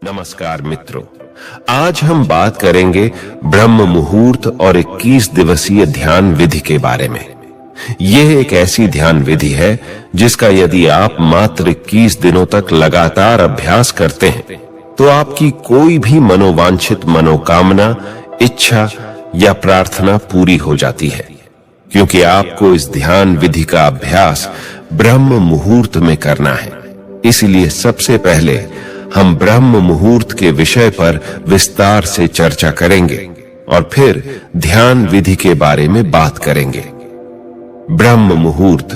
नमस्कार मित्रों, आज हम बात करेंगे ब्रह्म मुहूर्त और 21 दिवसीय ध्यान विधि के बारे में। यह एक ऐसी ध्यान विधि है जिसका यदि आप मात्र 21 दिनों तक लगातार अभ्यास करते हैं तो आपकी कोई भी मनोवांछित मनोकामना, इच्छा या प्रार्थना पूरी हो जाती है, क्योंकि आपको इस ध्यान विधि का अभ्यास ब्रह्म मुहूर्त में करना है। इसलिए सबसे पहले हम ब्रह्म मुहूर्त के विषय पर विस्तार से चर्चा करेंगे और फिर ध्यान विधि के बारे में बात करेंगे। ब्रह्म मुहूर्त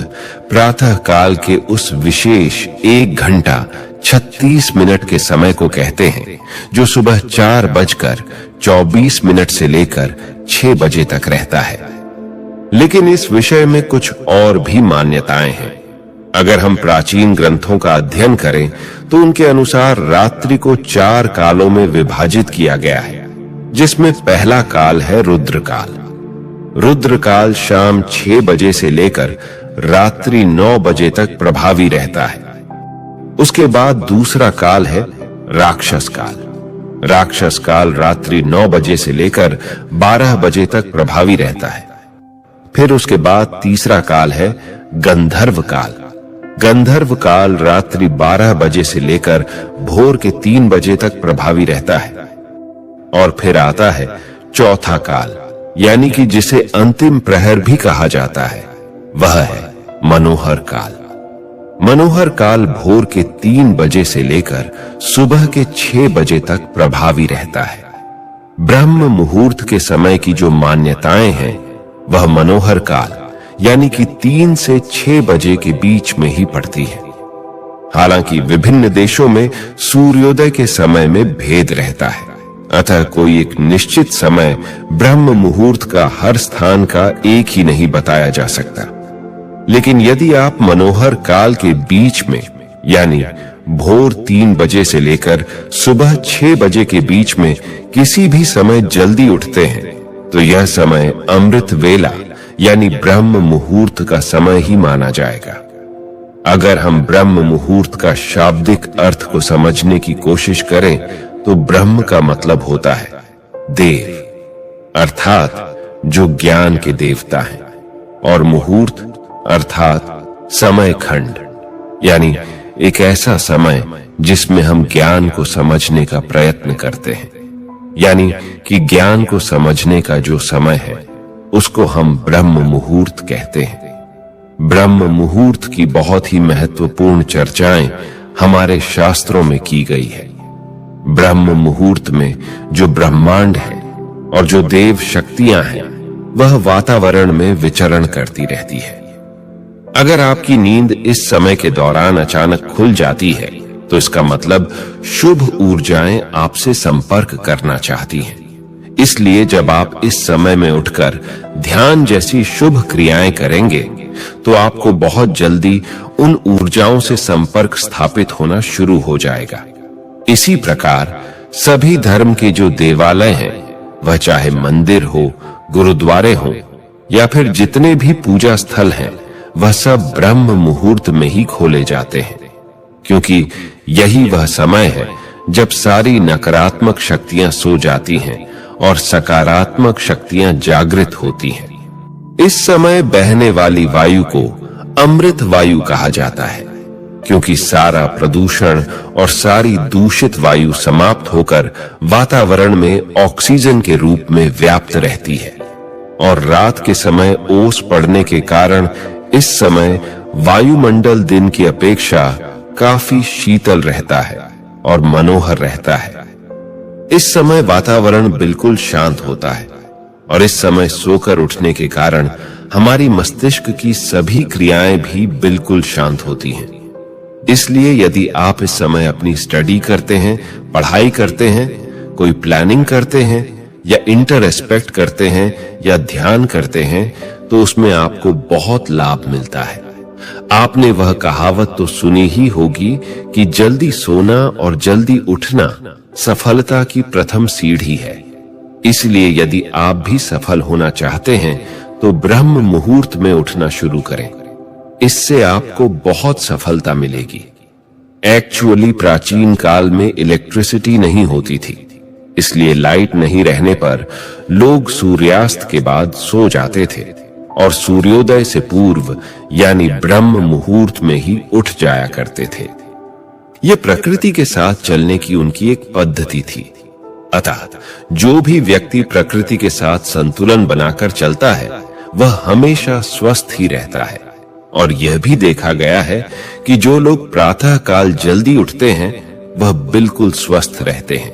प्रातः काल के उस विशेष 1 घंटा 36 मिनट के समय को कहते हैं जो सुबह 4:24 से लेकर 6 बजे तक रहता है। लेकिन इस विषय में कुछ और भी मान्यताएं हैं। अगर हम प्राचीन ग्रंथों का अध्ययन करें तो उनके अनुसार रात्रि को 4 कालों में विभाजित किया गया है, जिसमें पहला काल है रुद्रकाल। रुद्रकाल शाम 6 बजे से लेकर रात्रि 9 बजे तक प्रभावी रहता है। उसके बाद दूसरा काल है राक्षस काल। राक्षस काल रात्रि 9 बजे से लेकर 12 बजे तक प्रभावी रहता है। फिर उसके बाद तीसरा काल है गंधर्व काल। गंधर्व काल रात्रि 12 बजे से लेकर भोर के 3 बजे तक प्रभावी रहता है। और फिर आता है चौथा काल, यानी कि जिसे अंतिम प्रहर भी कहा जाता है, वह है मनोहर काल। मनोहर काल भोर के 3 बजे से लेकर सुबह के 6 बजे तक प्रभावी रहता है। ब्रह्म मुहूर्त के समय की जो मान्यताएं हैं वह मनोहर काल यानी कि 3 से 6 बजे के बीच में ही पड़ती है। हालांकि विभिन्न देशों में सूर्योदय के समय में भेद रहता है, अतः कोई एक निश्चित समय ब्रह्म मुहूर्त का हर स्थान का एक ही नहीं बताया जा सकता। लेकिन यदि आप मनोहर काल के बीच में यानी भोर 3 बजे से लेकर सुबह 6 बजे के बीच में किसी भी समय जल्दी उठते हैं तो यह समय अमृत वेला यानी ब्रह्म मुहूर्त का समय ही माना जाएगा। अगर हम ब्रह्म मुहूर्त का शाब्दिक अर्थ को समझने की कोशिश करें तो ब्रह्म का मतलब होता है देव, अर्थात जो ज्ञान के देवता हैं, और मुहूर्त अर्थात समय खंड, यानी एक ऐसा समय जिसमें हम ज्ञान को समझने का प्रयत्न करते हैं। यानी कि ज्ञान को समझने का जो समय है उसको हम ब्रह्म मुहूर्त कहते हैं। ब्रह्म मुहूर्त की बहुत ही महत्वपूर्ण चर्चाएं हमारे शास्त्रों में की गई है। ब्रह्म मुहूर्त में जो ब्रह्मांड है और जो देव शक्तियां हैं वह वातावरण में विचरण करती रहती है। अगर आपकी नींद इस समय के दौरान अचानक खुल जाती है तो इसका मतलब शुभ ऊर्जाएं आपसे संपर्क करना चाहती हैं। इसलिए जब आप इस समय में उठकर ध्यान जैसी शुभ क्रियाएं करेंगे तो आपको बहुत जल्दी उन ऊर्जाओं से संपर्क स्थापित होना शुरू हो जाएगा। इसी प्रकार सभी धर्म के जो देवालय हैं, वह चाहे मंदिर हो, गुरुद्वारे हो या फिर जितने भी पूजा स्थल हैं, वह सब ब्रह्म मुहूर्त में ही खोले जाते हैं, क्योंकि यही वह समय है जब सारी नकारात्मक शक्तियां सो जाती हैं और सकारात्मक शक्तियां जागृत होती हैं। इस समय बहने वाली वायु को अमृत वायु कहा जाता है, क्योंकि सारा प्रदूषण और सारी दूषित वायु समाप्त होकर वातावरण में ऑक्सीजन के रूप में व्याप्त रहती है। और रात के समय ओस पड़ने के कारण इस समय वायुमंडल दिन की अपेक्षा काफी शीतल रहता है और मनोहर रहता है। इस समय वातावरण बिल्कुल शांत होता है और इस समय सोकर उठने के कारण हमारी मस्तिष्क की सभी क्रियाएं भी बिल्कुल शांत होती हैं। इसलिए यदि आप इस समय अपनी स्टडी करते हैं, पढ़ाई करते हैं, कोई प्लानिंग करते हैं या इंटरएस्पेक्ट करते हैं या ध्यान करते हैं तो उसमें आपको बहुत लाभ मिलता है। आपने वह कहावत तो सुनी ही होगी कि जल्दी सोना और जल्दी उठना सफलता की प्रथम सीढ़ी है। इसलिए यदि आप भी सफल होना चाहते हैं तो ब्रह्म मुहूर्त में उठना शुरू करें। इससे आपको बहुत सफलता मिलेगी। एक्चुअली प्राचीन काल में इलेक्ट्रिसिटी नहीं होती थी, इसलिए लाइट नहीं रहने पर लोग सूर्यास्त के बाद सो जाते थे और सूर्योदय से पूर्व यानी ब्रह्म मुहूर्त में ही उठ जाया करते थे। ये प्रकृति के साथ चलने की उनकी एक पद्धति थी। अतः जो भी व्यक्ति प्रकृति के साथ संतुलन बनाकर चलता है वह हमेशा स्वस्थ ही रहता है। और यह भी देखा गया है कि जो लोग प्रातः काल जल्दी उठते हैं वह बिल्कुल स्वस्थ रहते हैं,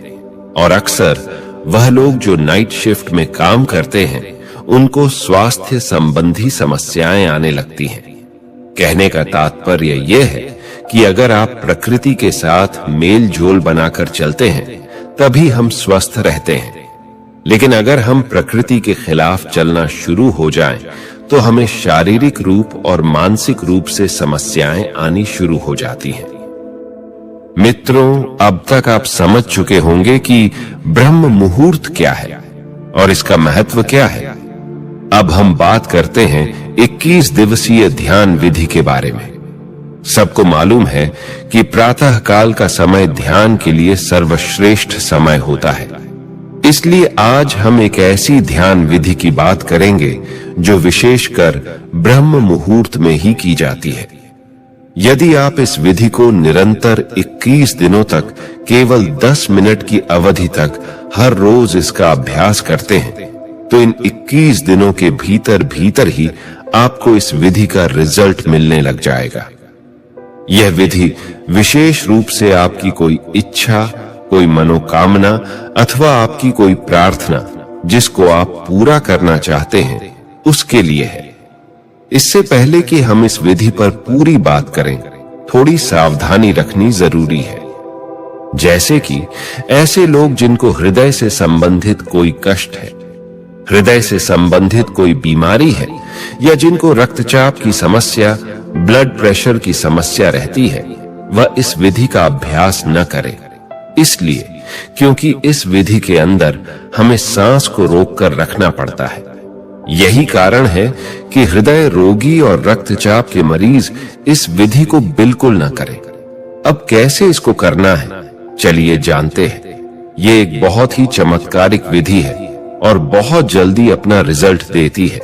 और अक्सर वह लोग जो नाइट शिफ्ट में काम करते हैं उनको स्वास्थ्य संबंधी समस्याएं आने लगती हैं। कहने का तात्पर्य यह है कि अगर आप प्रकृति के साथ मेल जोल बनाकर चलते हैं तभी हम स्वस्थ रहते हैं, लेकिन अगर हम प्रकृति के खिलाफ चलना शुरू हो जाएं तो हमें शारीरिक रूप और मानसिक रूप से समस्याएं आनी शुरू हो जाती हैं। मित्रों, अब तक आप समझ चुके होंगे कि ब्रह्म मुहूर्त क्या है और इसका महत्व क्या है। अब हम बात करते हैं 21 दिवसीय ध्यान विधि के बारे में। सबको मालूम है कि प्रातः काल का समय ध्यान के लिए सर्वश्रेष्ठ समय होता है, इसलिए आज हम एक ऐसी ध्यान विधि की बात करेंगे जो विशेषकर ब्रह्म मुहूर्त में ही की जाती है। यदि आप इस विधि को निरंतर 21 दिनों तक केवल 10 मिनट की अवधि तक हर रोज इसका अभ्यास करते हैं तो इन 21 दिनों के भीतर भीतर ही आपको इस विधि का रिजल्ट मिलने लग जाएगा। यह विधि विशेष रूप से आपकी कोई इच्छा, कोई मनोकामना अथवा आपकी कोई प्रार्थना जिसको आप पूरा करना चाहते हैं उसके लिए है। इससे पहले कि हम इस विधि पर पूरी बात करें, थोड़ी सावधानी रखनी जरूरी है। जैसे कि ऐसे लोग जिनको हृदय से संबंधित कोई कष्ट है, हृदय से संबंधित कोई बीमारी है, या जिनको रक्तचाप की समस्या, ब्लड प्रेशर की समस्या रहती है, वह इस विधि का अभ्यास न करें। इसलिए क्योंकि इस विधि के अंदर हमें सांस को रोककर रखना पड़ता है। यही कारण है कि हृदय रोगी और रक्तचाप के मरीज इस विधि को बिल्कुल न करें। अब कैसे इसको करना है, चलिए जानते हैं। ये एक बहुत ही चमत्कारिक विधि है और बहुत जल्दी अपना रिजल्ट देती है।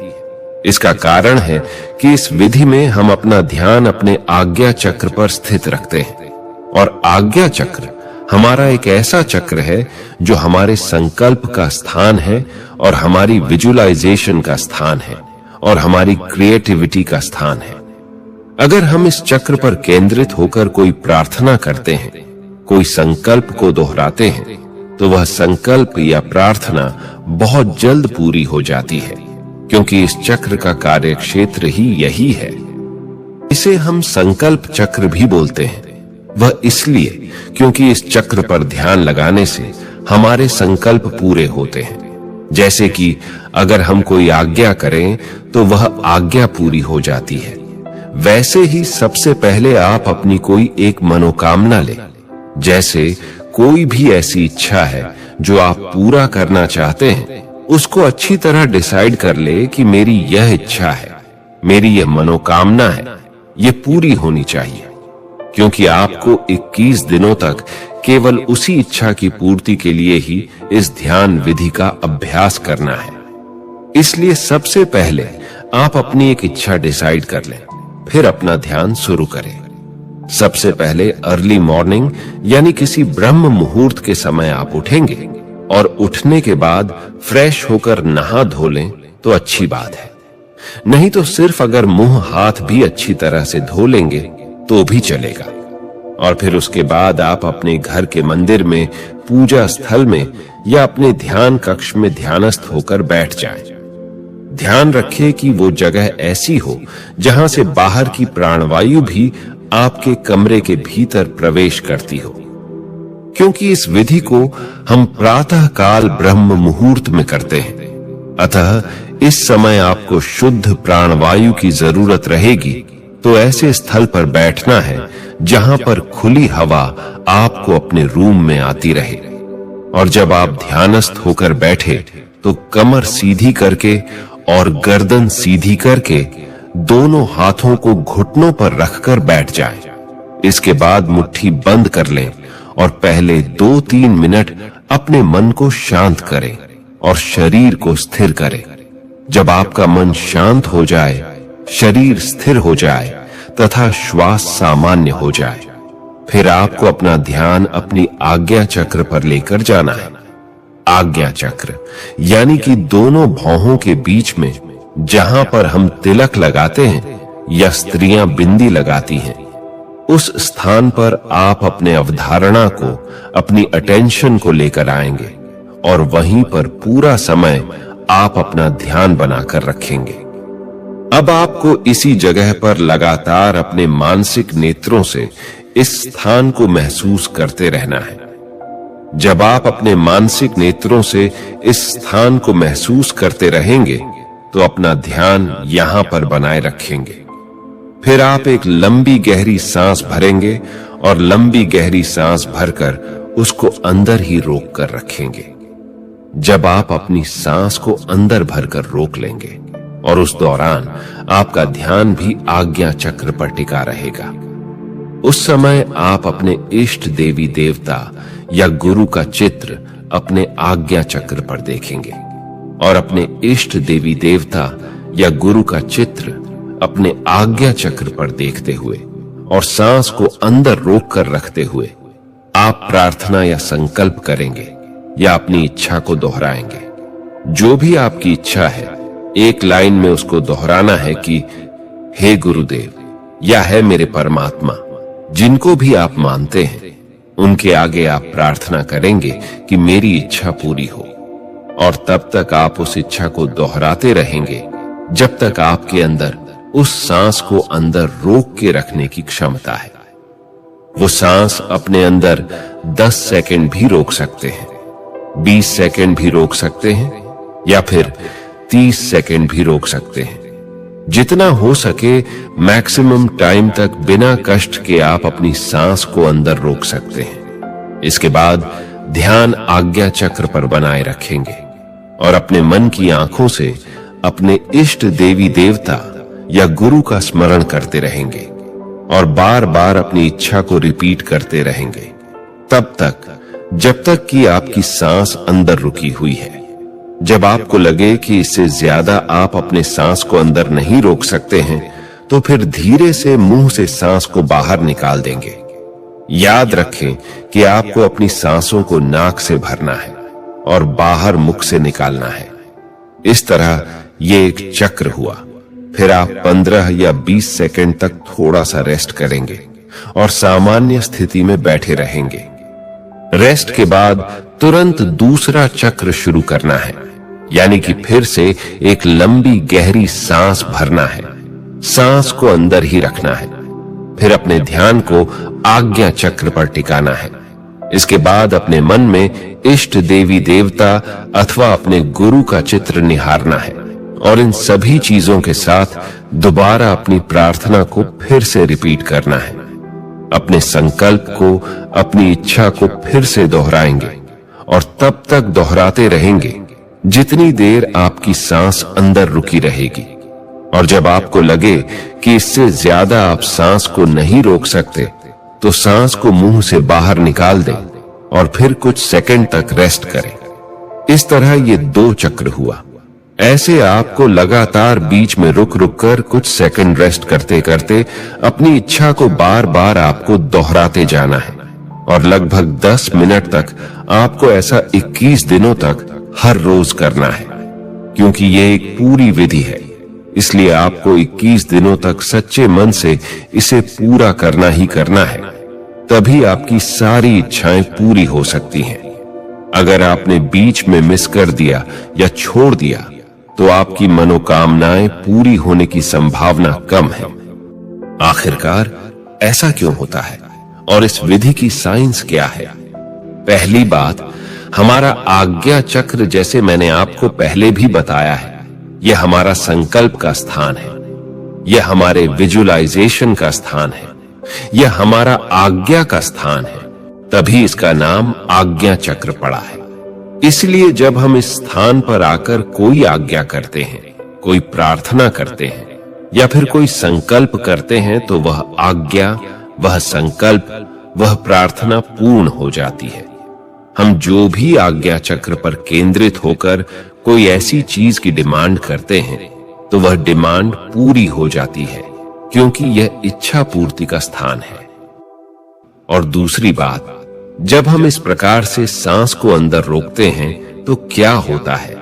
इसका कारण है कि इस विधि में हम अपना ध्यान अपने आज्ञा चक्र पर स्थित रखते हैं, और आज्ञा चक्र हमारा एक ऐसा चक्र है जो हमारे संकल्प का स्थान है और हमारी विजुअलाइजेशन का स्थान है और हमारी क्रिएटिविटी का स्थान है। अगर हम इस चक्र पर केंद्रित होकर कोई प्रार्थना करते हैं, कोई संकल्प को दोहराते हैं, तो वह संकल्प या प्रार्थना बहुत जल्द पूरी हो जाती है, क्योंकि इस चक्र का कार्य क्षेत्र ही यही है। इसे हम संकल्प चक्र भी बोलते हैं। वह इसलिए क्योंकि इस चक्र पर ध्यान लगाने से हमारे संकल्प पूरे होते हैं। जैसे कि अगर हम कोई आज्ञा करें तो वह आज्ञा पूरी हो जाती है। वैसे ही सबसे पहले आप अपनी कोई एक मनोकामना लें। जैसे कोई भी ऐसी इच्छा है जो आप पूरा करना चाहते हैं, उसको अच्छी तरह डिसाइड कर ले कि मेरी यह इच्छा है, मेरी यह मनोकामना है, ये पूरी होनी चाहिए। क्योंकि आपको 21 दिनों तक केवल उसी इच्छा की पूर्ति के लिए ही इस ध्यान विधि का अभ्यास करना है। इसलिए सबसे पहले आप अपनी एक इच्छा डिसाइड कर लें, फिर अपना ध्यान शुरू करें। सबसे पहले अर्ली मॉर्निंग यानी किसी ब्रह्म मुहूर्त के समय आप उठेंगे, और उठने के बाद फ्रेश होकर नहा धो लें तो अच्छी बात है। नहीं तो सिर्फ अगर मुंह हाथ भी अच्छी तरह से धो लेंगे तो भी चलेगा। और फिर उसके बाद आप अपने घर के मंदिर में, पूजा स्थल में या अपने ध्यान कक्ष में ध्यानस्थ होकर बैठ जाएं। ध्यान रखें कि वो जगह ऐसी हो जहां से बाहर की प्राणवायु भी आपके कमरे के भीतर प्रवेश करती हो, क्योंकि इस विधि को हम प्रातः काल ब्रह्म मुहूर्त में करते हैं। अतः इस समय आपको शुद्ध प्राणवायु की जरूरत रहेगी, तो ऐसे स्थल पर बैठना है जहां पर खुली हवा आपको अपने रूम में आती रहे। और जब आप ध्यानस्थ होकर बैठे तो कमर सीधी करके और गर्दन सीधी करके दोनों हाथों को घुटनों पर रखकर बैठ जाएं। इसके बाद मुट्ठी बंद कर लें और पहले 2-3 मिनट अपने मन को शांत करें और शरीर को स्थिर करें। जब आपका मन शांत हो जाए, शरीर स्थिर हो जाए तथा श्वास सामान्य हो जाए, फिर आपको अपना ध्यान अपनी आज्ञा चक्र पर लेकर जाना है। आज्ञा चक्र यानी कि दोनों भौहों के बीच में जहां पर हम तिलक लगाते हैं या स्त्रियां बिंदी लगाती हैं, उस स्थान पर आप अपने अवधारणा को, अपनी अटेंशन को लेकर आएंगे और वहीं पर पूरा समय आप अपना ध्यान बनाकर रखेंगे। अब आपको इसी जगह पर लगातार अपने मानसिक नेत्रों से इस स्थान को महसूस करते रहना है। जब आप अपने मानसिक नेत्रों से इस स्थान को महसूस करते रहेंगे तो अपना ध्यान यहां पर बनाए रखेंगे। फिर आप एक लंबी गहरी सांस भरेंगे और लंबी गहरी सांस भरकर उसको अंदर ही रोक कर रखेंगे। जब आप अपनी सांस को अंदर भरकर रोक लेंगे और उस दौरान आपका ध्यान भी आज्ञा चक्र पर टिका रहेगा, उस समय आप अपने इष्ट देवी देवता या गुरु का चित्र अपने आज्ञा चक्र पर देखेंगे और अपने इष्ट देवी देवता या गुरु का चित्र अपने आज्ञा चक्र पर देखते हुए और सांस को अंदर रोक कर रखते हुए आप प्रार्थना या संकल्प करेंगे या अपनी इच्छा को दोहराएंगे। जो भी आपकी इच्छा है, एक लाइन में उसको दोहराना है कि हे गुरुदेव या है मेरे परमात्मा, जिनको भी आप मानते हैं, उनके आगे आप प्रार्थना करेंगे कि मेरी इच्छा पूरी हो। और तब तक आप उस इच्छा को दोहराते रहेंगे जब तक आपके अंदर उस सांस को अंदर रोक के रखने की क्षमता है। वो सांस अपने अंदर 10 सेकंड भी रोक सकते हैं, 20 सेकंड भी रोक सकते हैं या फिर 30 सेकंड भी रोक सकते हैं। जितना हो सके मैक्सिमम टाइम तक बिना कष्ट के आप अपनी सांस को अंदर रोक सकते हैं। इसके बाद ध्यान आज्ञा चक्र पर बनाए रखेंगे और अपने मन की आंखों से अपने इष्ट देवी देवता या गुरु का स्मरण करते रहेंगे और बार बार अपनी इच्छा को रिपीट करते रहेंगे तब तक जब तक कि आपकी सांस अंदर रुकी हुई है। जब आपको लगे कि इससे ज्यादा आप अपने सांस को अंदर नहीं रोक सकते हैं तो फिर धीरे से मुंह से सांस को बाहर निकाल देंगे। याद रखें कि आपको अपनी सांसों को नाक से भरना है और बाहर मुख से निकालना है। इस तरह ये एक चक्र हुआ। फिर आप 15 या 20 सेकंड तक थोड़ा सा रेस्ट करेंगे और सामान्य स्थिति में बैठे रहेंगे। रेस्ट के बाद तुरंत दूसरा चक्र शुरू करना है, यानी कि फिर से एक लंबी गहरी सांस भरना है, सांस को अंदर ही रखना है। फिर अपने ध्यान को आज्ञा चक्र पर टिकाना है। इसके बाद अपने मन में इष्ट देवी देवता अथवा अपने गुरु का चित्र निहारना है और इन सभी चीजों के साथ दोबारा अपनी प्रार्थना को फिर से रिपीट करना है। अपने संकल्प को, अपनी इच्छा को फिर से दोहराएंगे और तब तक दोहराते रहेंगे जितनी देर आपकी सांस अंदर रुकी रहेगी। और जब आपको लगे कि इससे ज्यादा आप सांस को नहीं रोक सकते तो सांस को मुंह से बाहर निकाल दें और फिर कुछ सेकंड तक रेस्ट करें। इस तरह ये 2 चक्र हुआ। ऐसे आपको लगातार बीच में रुक रुक कर कुछ सेकंड रेस्ट करते करते अपनी इच्छा को बार बार आपको दोहराते जाना है और लगभग 10 मिनट तक आपको ऐसा 21 दिनों तक हर रोज करना है। क्योंकि ये एक पूरी विधि है, इसलिए आपको 21 दिनों तक सच्चे मन से इसे पूरा करना ही करना है। तभी आपकी सारी इच्छाएं पूरी हो सकती हैं। अगर आपने बीच में मिस कर दिया या छोड़ दिया तो आपकी मनोकामनाएं पूरी होने की संभावना कम है। आखिरकार ऐसा क्यों होता है और इस विधि की साइंस क्या है? पहली बात, हमारा आज्ञा चक्र, जैसे मैंने आपको पहले भी बताया है, यह हमारा संकल्प का स्थान है, यह हमारे विजुअलाइजेशन का स्थान है, यह हमारा आज्ञा का स्थान है। तभी इसका नाम आज्ञा चक्र पड़ा है। इसलिए जब हम इस स्थान पर आकर कोई आज्ञा करते हैं, कोई प्रार्थना करते हैं या फिर कोई संकल्प करते हैं तो वह आज्ञा, वह संकल्प, वह प्रार्थना पूर्ण हो जाती है। हम जो भी आज्ञा चक्र पर केंद्रित होकर कोई ऐसी चीज की डिमांड करते हैं तो वह डिमांड पूरी हो जाती है, क्योंकि यह इच्छा पूर्ति का स्थान है। और दूसरी बात, जब हम इस प्रकार से सांस को अंदर रोकते हैं तो क्या होता है,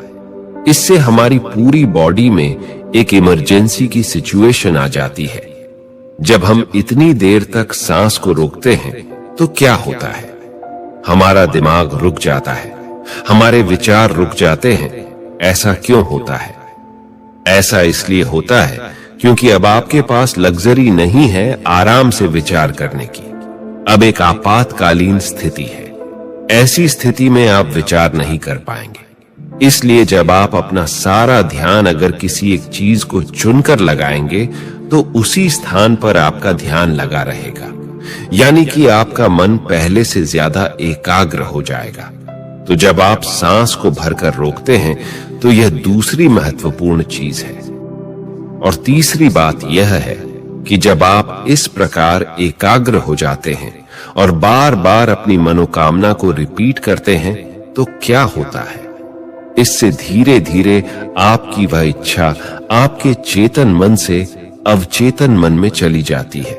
इससे हमारी पूरी बॉडी में एक इमरजेंसी की सिचुएशन आ जाती है। जब हम इतनी देर तक सांस को रोकते हैं तो क्या होता है, हमारा दिमाग रुक जाता है, हमारे विचार रुक जाते हैं। ऐसा क्यों होता है? ऐसा इसलिए होता है क्योंकि अब आपके पास लग्जरी नहीं है आराम से विचार करने की। अब एक आपातकालीन स्थिति है। ऐसी स्थिति में आप विचार नहीं कर पाएंगे। इसलिए जब आप अपना सारा ध्यान अगर किसी एक चीज को चुनकर लगाएंगे तो उसी स्थान पर आपका ध्यान लगा रहेगा, यानी कि आपका मन पहले से ज्यादा एकाग्र हो जाएगा। तो जब आप सांस को भरकर रोकते हैं तो यह दूसरी महत्वपूर्ण चीज है। और तीसरी बात यह है कि जब आप इस प्रकार एकाग्र हो जाते हैं और बार बार अपनी मनोकामना को रिपीट करते हैं तो क्या होता है, इससे धीरे धीरे आपकी वह इच्छा आपके चेतन मन से अवचेतन मन में चली जाती है।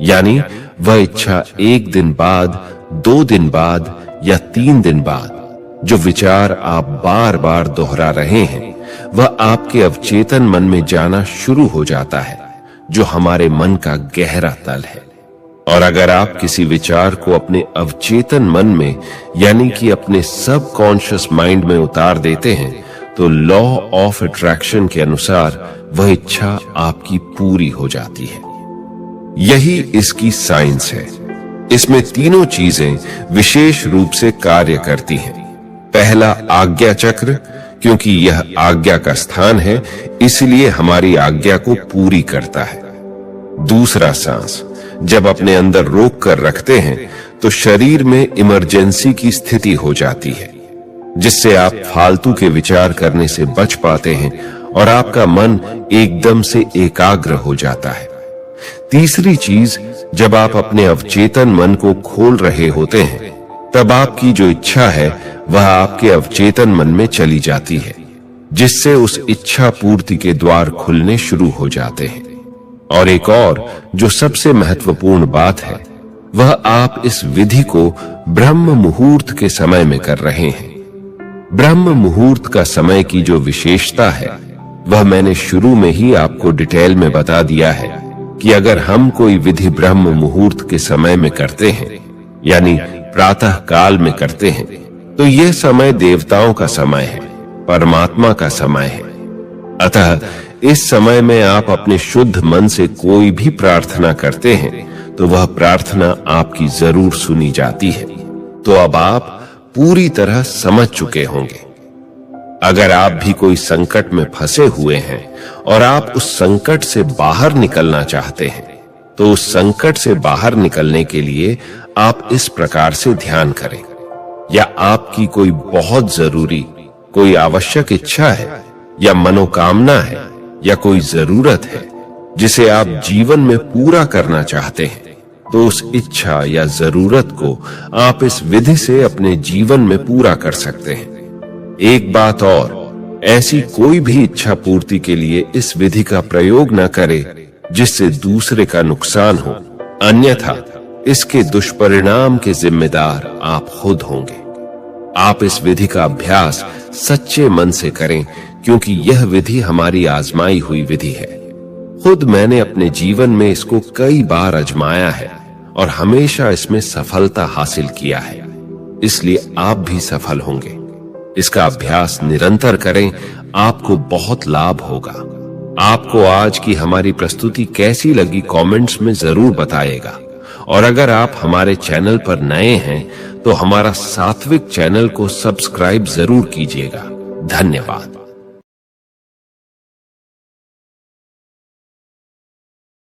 यानी वह इच्छा 1 दिन बाद, 2 दिन बाद या 3 दिन बाद जो विचार आप बार बार दोहरा रहे हैं वह आपके अवचेतन मन में जाना शुरू हो जाता है, जो हमारे मन का गहरा तल है। और अगर आप किसी विचार को अपने अवचेतन मन में यानी कि अपने सबकॉन्शियस माइंड में उतार देते हैं तो लॉ ऑफ अट्रैक्शन के अनुसार वह इच्छा आपकी पूरी हो जाती है। यही इसकी साइंस है। इसमें तीनों चीजें विशेष रूप से कार्य करती हैं। पहला आज्ञा चक्र, क्योंकि यह आज्ञा का स्थान है इसलिए हमारी आज्ञा को पूरी करता है। दूसरा सांस, जब अपने अंदर रोक कर रखते हैं तो शरीर में इमरजेंसी की स्थिति हो जाती है, जिससे आप फालतू के विचार करने से बच पाते हैं और आपका मन एकदम से एकाग्र हो जाता है। तीसरी चीज, जब आप अपने अवचेतन मन को खोल रहे होते हैं तब आपकी जो इच्छा है वह आपके अवचेतन मन में चली जाती है, जिससे उस इच्छा पूर्ति के द्वार खुलने शुरू हो जाते हैं। और एक और जो सबसे महत्वपूर्ण बात है, वह आप इस विधि को ब्रह्म मुहूर्त के समय में कर रहे हैं। ब्रह्म मुहूर्त का समय की जो विशेषता है वह मैंने शुरू में ही आपको डिटेल में बता दिया है कि अगर हम कोई विधि ब्रह्म मुहूर्त के समय में करते हैं यानी प्रातः काल में करते हैं तो यह समय देवताओं का समय है, परमात्मा का समय है। अतः इस समय में आप अपने शुद्ध मन से कोई भी प्रार्थना करते हैं तो वह प्रार्थना आपकी जरूर सुनी जाती है। तो अब आप पूरी तरह समझ चुके होंगे। अगर आप भी कोई संकट में फंसे हुए हैं और आप उस संकट से बाहर निकलना चाहते हैं तो उस संकट से बाहर निकलने के लिए आप इस प्रकार से ध्यान करें। या आपकी कोई बहुत जरूरी, कोई आवश्यक इच्छा है या मनोकामना है या कोई जरूरत है जिसे आप जीवन में पूरा करना चाहते हैं तो उस इच्छा या जरूरत को आप इस विधि से अपने जीवन में पूरा कर सकते हैं। एक बात और, ऐसी कोई भी इच्छा पूर्ति के लिए इस विधि का प्रयोग न करे जिससे दूसरे का नुकसान हो, अन्यथा इसके दुष्परिणाम के जिम्मेदार आप खुद होंगे। आप इस विधि का अभ्यास सच्चे मन से करें, क्योंकि यह विधि हमारी आजमाई हुई विधि है। खुद मैंने अपने जीवन में इसको कई बार आजमाया है और हमेशा इसमें सफलता हासिल किया है, इसलिए आप भी सफल होंगे। इसका अभ्यास निरंतर करें, आपको बहुत लाभ होगा। आपको आज की हमारी प्रस्तुति कैसी लगी कमेंट्स में जरूर बताइएगा। और अगर आप हमारे चैनल पर नए हैं तो हमारा सात्विक चैनल को सब्सक्राइब जरूर कीजिएगा। धन्यवाद।